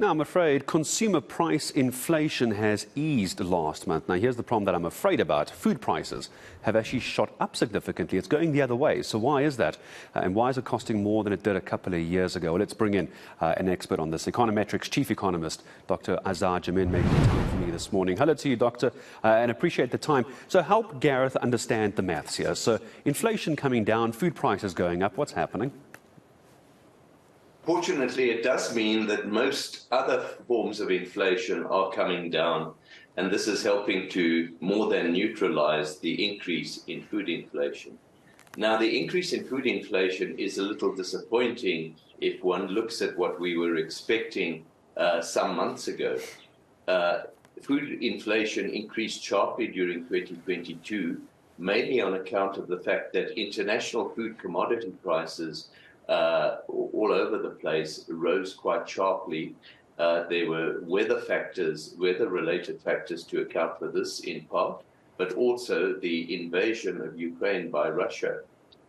Now, I'm afraid consumer price inflation has eased last month. Now, here's the problem that I'm afraid about. Food prices have actually shot up significantly. It's going the other way. So why is that? And why is it costing more than it did a couple of years ago? Well, let's bring in an expert on this. Econometrix chief economist, Dr. Azar, Jammine, making time for me this morning. Hello to you, Doctor, and appreciate the time. So help Gareth understand the maths here. So inflation coming down, food prices going up. What's happening? Fortunately, it does mean that most other forms of inflation are coming down, and this is helping to more than neutralize the increase in food inflation. Now, the increase in food inflation is a little disappointing if one looks at what we were expecting some months ago. Food inflation increased sharply during 2022, mainly on account of the fact that international food commodity prices all over the place rose quite sharply. There were weather-related factors to account for this in part, but also the invasion of Ukraine by Russia.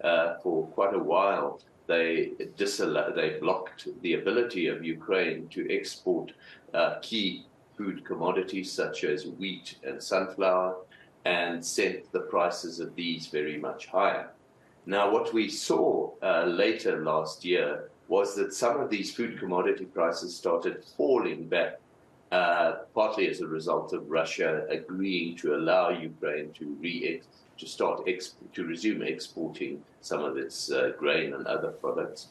For quite a while, they blocked the ability of Ukraine to export key food commodities such as wheat and sunflower, and sent the prices of these very much higher. Now, what we saw later last year was that some of these food commodity prices started falling back, partly as a result of Russia agreeing to allow Ukraine to resume exporting some of its grain and other products,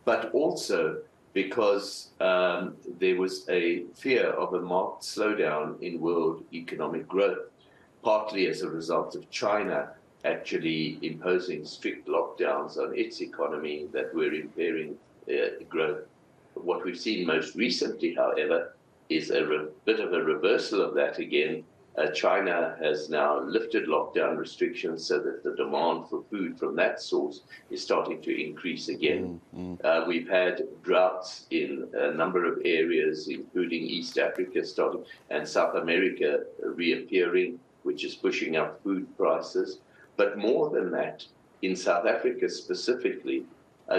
but also because there was a fear of a marked slowdown in world economic growth, partly as a result of China actually imposing strict lockdowns on its economy that were impairing growth. What we've seen most recently, however, is a bit of a reversal of that again. China has now lifted lockdown restrictions so that the demand for food from that source is starting to increase again. We've had droughts in a number of areas, including East Africa and South America reappearing, which is pushing up food prices. But more than that, in South Africa specifically,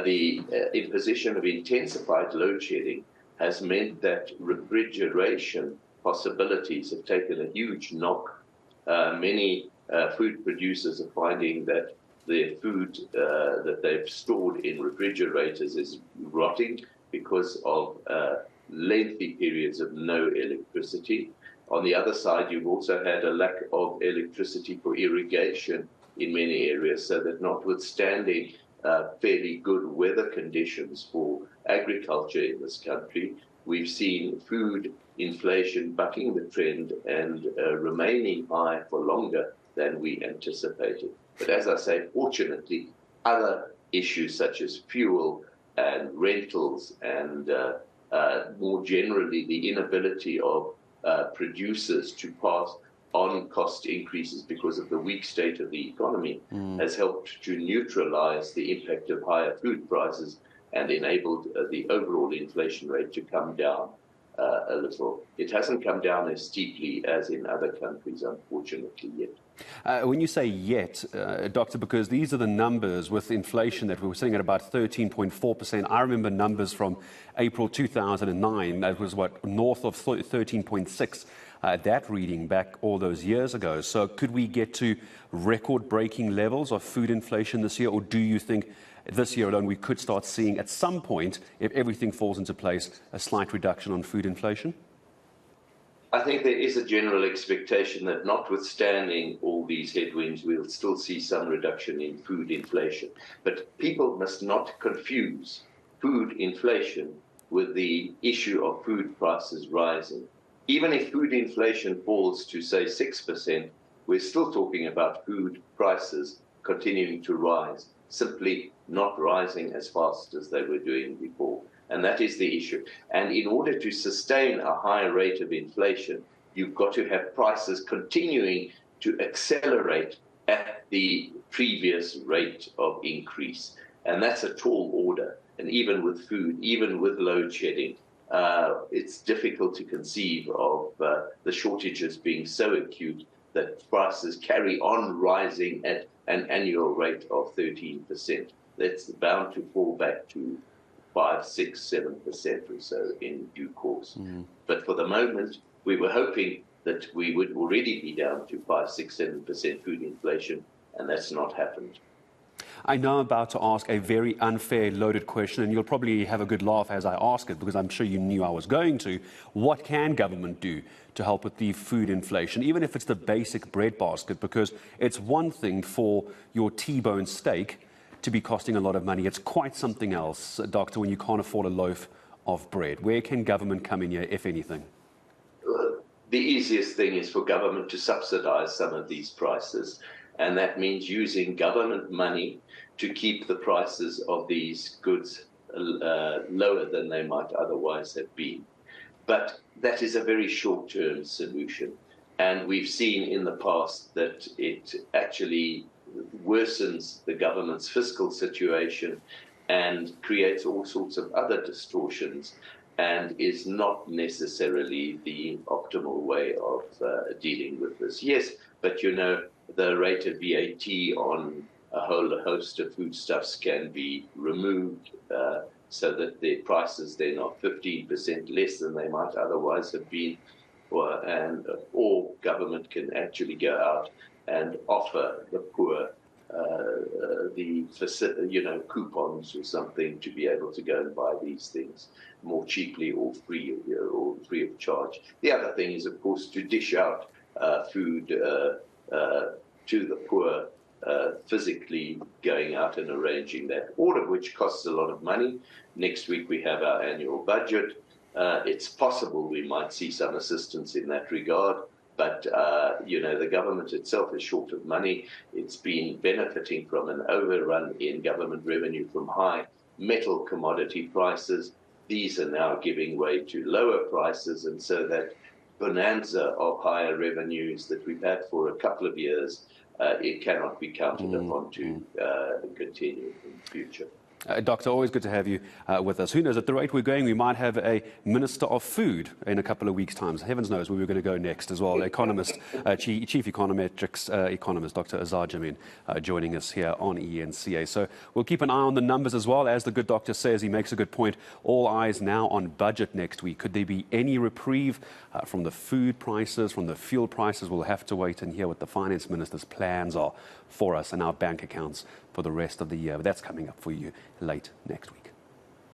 the imposition of intensified load shedding has meant that refrigeration possibilities have taken a huge knock. Many food producers are finding that their food that they've stored in refrigerators is rotting because of lengthy periods of no electricity. On the other side, you've also had a lack of electricity for irrigation in many areas, so that notwithstanding fairly good weather conditions for agriculture in this country, we've seen food inflation bucking the trend and remaining high for longer than we anticipated. But as I say, fortunately, other issues such as fuel and rentals and more generally the inability of producers to pass on cost increases because of the weak state of the economy has helped to neutralize the impact of higher food prices and enabled the overall inflation rate to come down a little. It hasn't come down as steeply as in other countries, unfortunately, yet. When you say yet, Doctor, because these are the numbers with inflation that we were sitting at about 13.4%. I remember numbers from April 2009. That was north of 13.6%. That reading back all those years ago. So could we get to record-breaking levels of food inflation this year, or do you think this year alone we could start seeing at some point, if everything falls into place, a slight reduction on food inflation? I think there is a general expectation that notwithstanding all these headwinds, we'll still see some reduction in food inflation. But people must not confuse food inflation with the issue of food prices rising. Even if food inflation falls to, say, 6%, we're still talking about food prices continuing to rise, simply not rising as fast as they were doing before. And that is the issue. And in order to sustain a higher rate of inflation, you've got to have prices continuing to accelerate at the previous rate of increase. And that's a tall order. And even with food, even with load shedding, it's difficult to conceive of the shortages being so acute that prices carry on rising at an annual rate of 13%. That's bound to fall back to 5, 6, 7% or so in due course. But for the moment, we were hoping that we would already be down to 5, 6, 7% food inflation, and that's not happened. I know I'm about to ask a very unfair, loaded question, and you'll probably have a good laugh as I ask it, because I'm sure you knew I was going to. What can government do to help with the food inflation, even if it's the basic bread basket? Because it's one thing for your T-bone steak to be costing a lot of money. It's quite something else, Doctor, when you can't afford a loaf of bread. Where can government come in here, if anything? The easiest thing is for government to subsidize some of these prices, and that means using government money to keep the prices of these goods lower than they might otherwise have been. But that is a very short-term solution, and we've seen in the past that it actually worsens the government's fiscal situation and creates all sorts of other distortions, and is not necessarily the optimal way of dealing with this. Yes, but you know, the rate of VAT on a whole host of foodstuffs can be removed so that their prices then are 15% less than they might otherwise have been, or government can actually go out and offer the poor coupons or something to be able to go and buy these things more cheaply or free of charge. The other thing is, of course, to dish out food to the poor, physically going out and arranging that, all of which costs a lot of money. Next week we have our annual budget. It's possible we might see some assistance in that regard, but the government itself is short of money. It's been benefiting from an overrun in government revenue from high metal commodity prices. These are now giving way to lower prices, and so that bonanza of higher revenues that we've had for a couple of years, it cannot be counted upon to continue in the future. Doctor, always good to have you with us. Who knows, at the rate we're going, we might have a Minister of Food in a couple of weeks' time. Heavens knows where we're going to go next as well. Economist, Chief Econometrix Economist, Dr. Azar Jammine, joining us here on eNCA. So we'll keep an eye on the numbers as well. As the good doctor says, he makes a good point. All eyes now on budget next week. Could there be any reprieve from the food prices, from the fuel prices? We'll have to wait and hear what the Finance Minister's plans are for us and our bank accounts for the rest of the year. But that's coming up for you late next week.